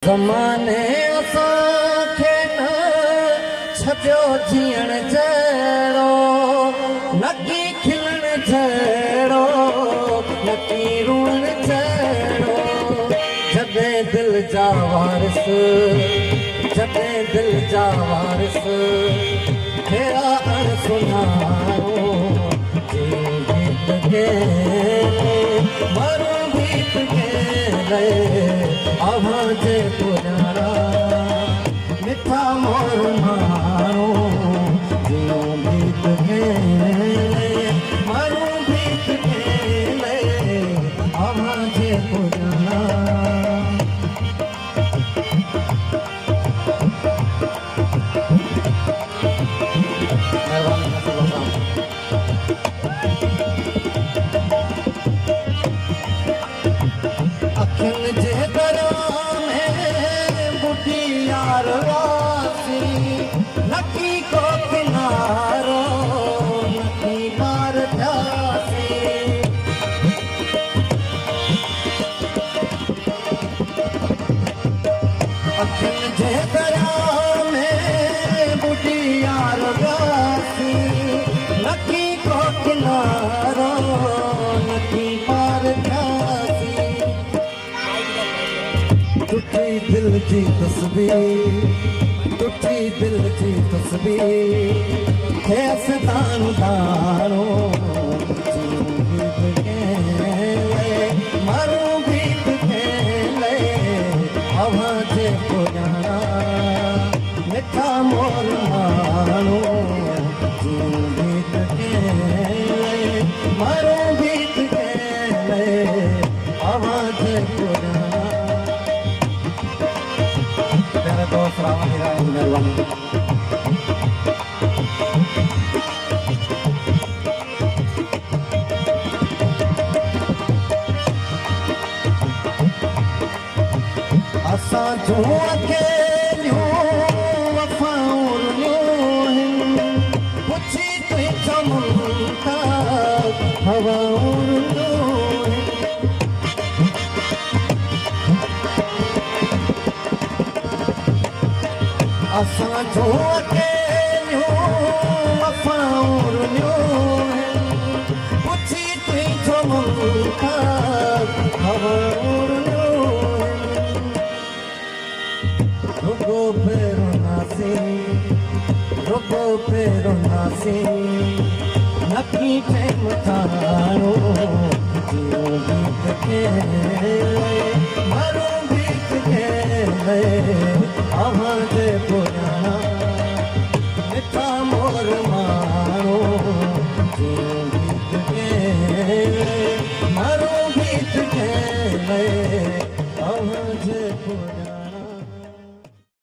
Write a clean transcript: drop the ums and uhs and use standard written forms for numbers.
ज़माने असांखे न छॾियो जीअण जहिड़ो, नकी खिलण जहिड़ो, नकी रुअण जहिड़ो। जॾहिं दिलि जा वारिस, जॾहिं दिलि जा वारिस फेरा अणसुञाणो, मरूं गीत गेले आवाज़ पुॼाणा, मिठा मोर माण्हू जियो गीत गेले, मरूं गीत गेले आवाज़ पुॼाणा। अखियुनि जे दरिया में बुढी यार वासी, नकी को किनारो नकी मार थियासी। अखियुनि जे दरिया में बुढी यार वासी, नकी को किनारो नकी मार थियासी। टुटी दिल जी तस्वीर, टुटी दिल जी तस्वीर खेस दान दानो, गीत गेले मारूं गीत गेले आवाज़ पुॼाणा, मिठा मोर माण्हू गीत गेले मारूं गीत गेले आवाज़ पुॼाणा। दोस्त मेहरबानी। असां जूं अकेलियूं वफ़ाऊं रुलियूं, पुछी तुंहिंजो मुल्ताज हवाऊं रुलियूं। असां जूं अकेलियूं वफ़ाऊं रुलियूं, पुछी तुंहिंजो मुल्ताज हवाऊं रुलियूं। रुगो फेरो नासी, रुगो फेरो नासी, नकी प्रेम थारो जियो गीत गेले मारूं गीत गेले आवाज़ पुॼाणा, मिठा मोर माण्हू जियो गीत गेले मारूं गीत गेले आवाज़ पुॼाणा।